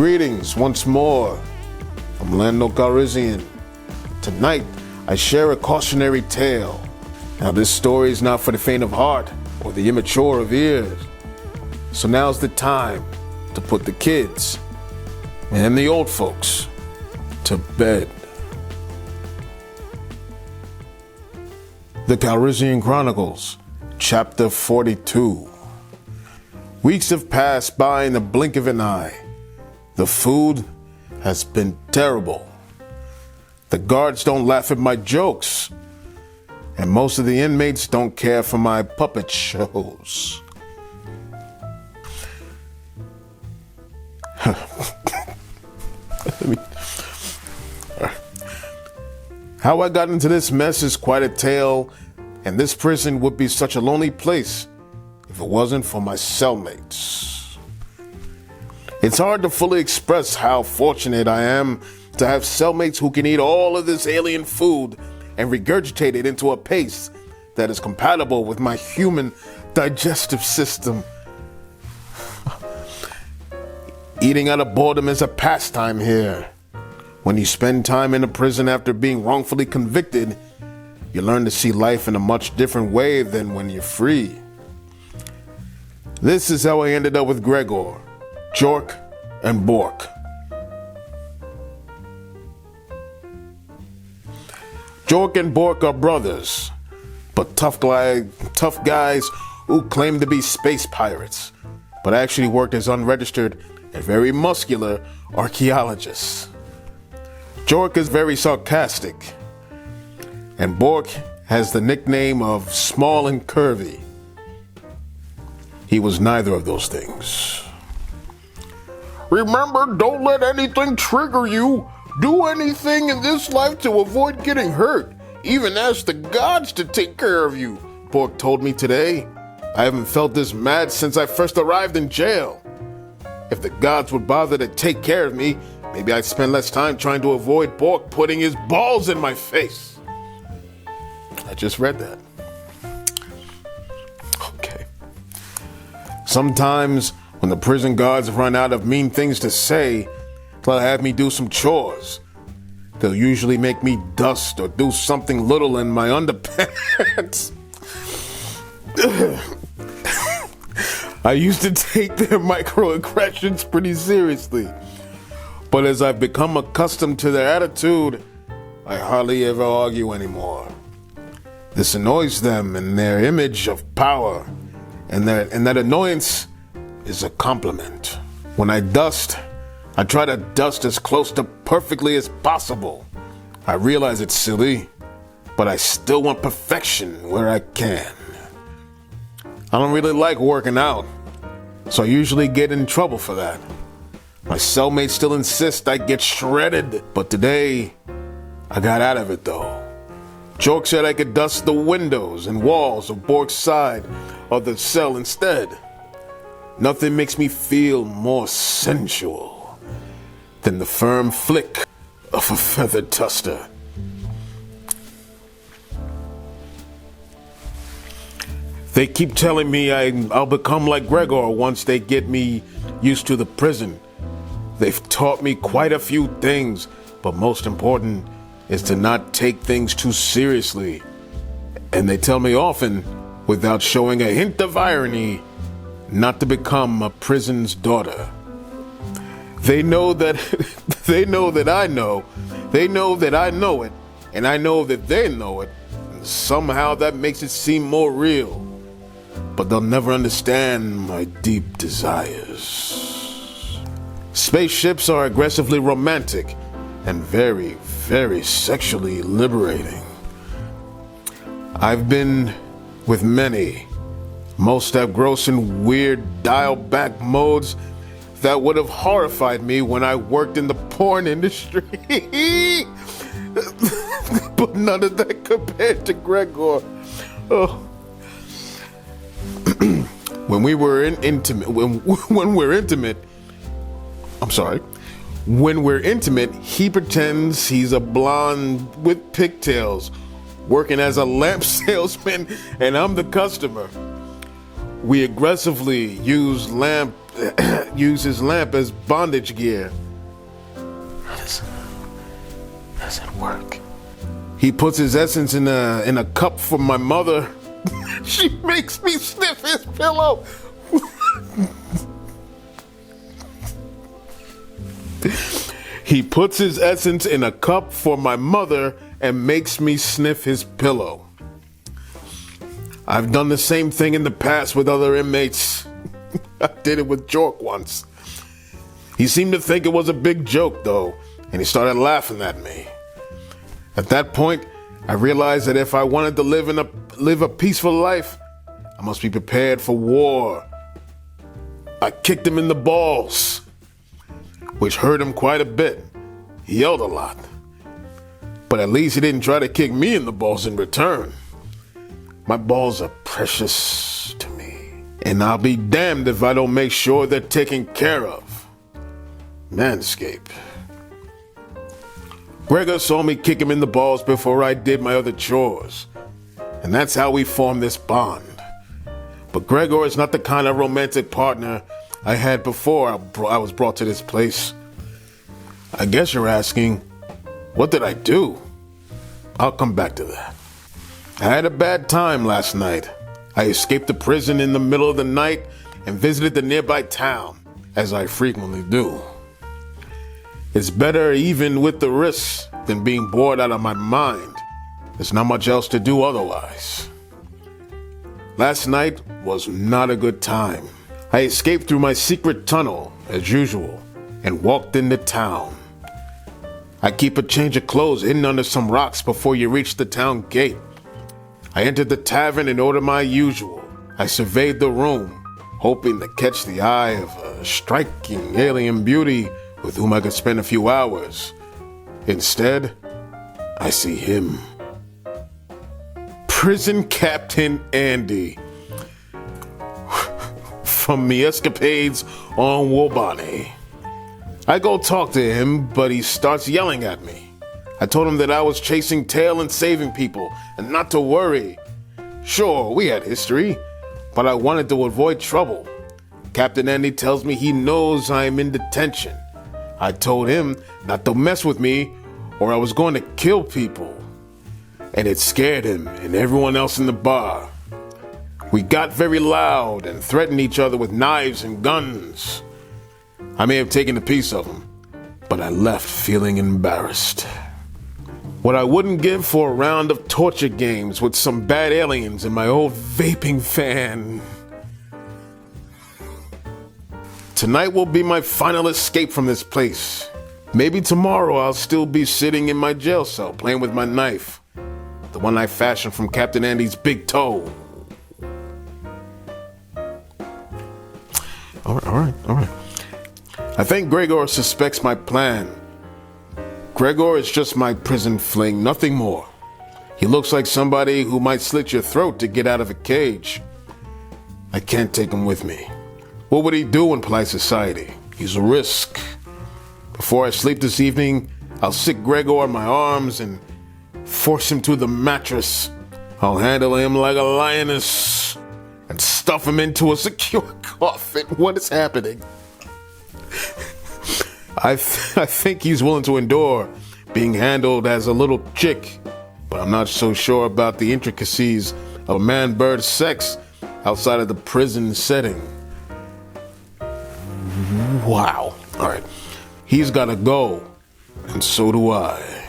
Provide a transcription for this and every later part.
Greetings once more. I'm Lando Calrissian. Tonight, I share a cautionary tale. Now, this story is not for the faint of heart or the immature of ears. So now's the time to put the kids and the old folks to bed. The Calrissian Chronicles, Chapter 42. Weeks have passed by in the blink of an eye. The food has been terrible. The guards don't laugh at my jokes. And most of the inmates don't care for my puppet shows. How I got into this mess is quite a tale, and this prison would be such a lonely place if it wasn't for my cellmates. It's hard to fully express how fortunate I am to have cellmates who can eat all of this alien food and regurgitate it into a paste that is compatible with my human digestive system. Eating out of boredom is a pastime here. When you spend time in a prison after being wrongfully convicted, you learn to see life in a much different way than when you're free. This is how I ended up with Gregor, Jork, and Bork. Jork and Bork are brothers, but tough guys who claim to be space pirates, but actually worked as unregistered and very muscular archaeologists. Jork is very sarcastic, and Bork has the nickname of Small and Curvy. He was neither of those things. Remember, don't let anything trigger you. Do anything in this life to avoid getting hurt. Even ask the gods to take care of you, Bork told me today. I haven't felt this mad since I first arrived in jail. If the gods would bother to take care of me, maybe I'd spend less time trying to avoid Bork putting his balls in my face. I just read that. Okay. Sometimes when the prison guards run out of mean things to say, they'll have me do some chores. They'll usually make me dust or do something little in my underpants. I used to take their microaggressions pretty seriously. But as I've become accustomed to their attitude, I hardly ever argue anymore. This annoys them and their image of power, and that annoyance is a compliment. When I dust, I try to dust as close to perfectly as possible. I realize it's silly, but I still want perfection where I can. I don't really like working out, so I usually get in trouble for that. My cellmates still insist I get shredded, but today, I got out of it though. Jork said I could dust the windows and walls of Bork's side of the cell instead. Nothing makes me feel more sensual than the firm flick of a feathered duster. They keep telling me I'll become like Gregor once they get me used to the prison. They've taught me quite a few things, but most important is to not take things too seriously. And they tell me often, without showing a hint of irony, not to become a prison's daughter. They know that they know that I know. They know that I know it, and I know that they know it. And somehow that makes it seem more real. But they'll never understand my deep desires. Spaceships are aggressively romantic and very, very sexually liberating. I've been with many. Most have gross and weird dial-back modes that would have horrified me when I worked in the porn industry. But none of that compared to Gregor. Oh. When we're intimate, he pretends he's a blonde with pigtails, working as a lamp salesman, and I'm the customer. We aggressively use lamp use his lamp as bondage gear. How does it work? He puts his essence in a cup for my mother. She makes me sniff his pillow. He puts his essence in a cup for my mother and makes me sniff his pillow. I've done the same thing in the past with other inmates. I did it with Jork once. He seemed to think it was a big joke, though, and he started laughing at me. At that point, I realized that if I wanted to live a peaceful life, I must be prepared for war. I kicked him in the balls, which hurt him quite a bit. He yelled a lot. But at least he didn't try to kick me in the balls in return. My balls are precious to me, and I'll be damned if I don't make sure they're taken care of. Manscaped. Gregor saw me kick him in the balls before I did my other chores, and that's how we formed this bond. But Gregor is not the kind of romantic partner I had before I was brought to this place. I guess you're asking, what did I do? I'll come back to that. I had a bad time last night. I escaped the prison in the middle of the night and visited the nearby town, as I frequently do. It's better even with the risks than being bored out of my mind. There's not much else to do otherwise. Last night was not a good time. I escaped through my secret tunnel, as usual, and walked into town. I keep a change of clothes hidden under some rocks before you reach the town gate. I entered the tavern and ordered my usual. I surveyed the room, hoping to catch the eye of a striking alien beauty with whom I could spend a few hours. Instead, I see him. Prison Captain Andy. From me escapades on Wobani. I go talk to him, but he starts yelling at me. I told him that I was chasing tail and saving people, and not to worry. Sure, we had history, but I wanted to avoid trouble. Captain Andy tells me he knows I'm in detention. I told him not to mess with me, or I was going to kill people. And it scared him and everyone else in the bar. We got very loud and threatened each other with knives and guns. I may have taken a piece of him, but I left feeling embarrassed. What I wouldn't give for a round of torture games with some bad aliens and my old vaping fan. Tonight will be my final escape from this place. Maybe tomorrow I'll still be sitting in my jail cell playing with my knife. The one I fashioned from Captain Andy's big toe. All right. I think Gregor suspects my plan. Gregor is just my prison fling, nothing more. He looks like somebody who might slit your throat to get out of a cage. I can't take him with me. What would he do in polite society? He's a risk. Before I sleep this evening, I'll sit Gregor in my arms and force him to the mattress. I'll handle him like a lioness and stuff him into a secure coffin. What is happening? I think he's willing to endure being handled as a little chick, but I'm not so sure about the intricacies of man-bird sex outside of the prison setting. Wow. All right. He's got to go, and so do I.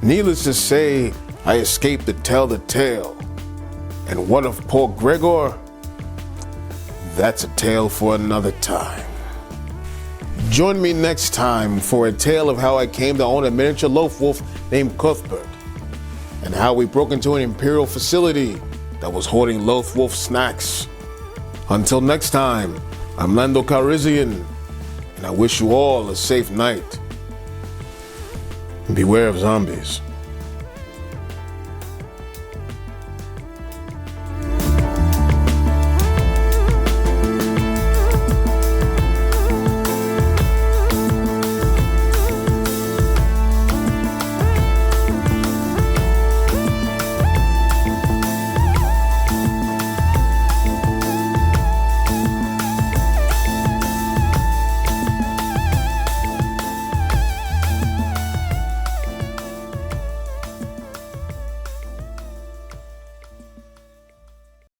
Needless to say, I escaped to tell the tale. And what of poor Gregor? That's a tale for another time. Join me next time for a tale of how I came to own a miniature loaf wolf named Cuthbert, and how we broke into an imperial facility that was hoarding loaf wolf snacks. Until next time, I'm Lando Calrissian, and I wish you all a safe night. Beware of zombies.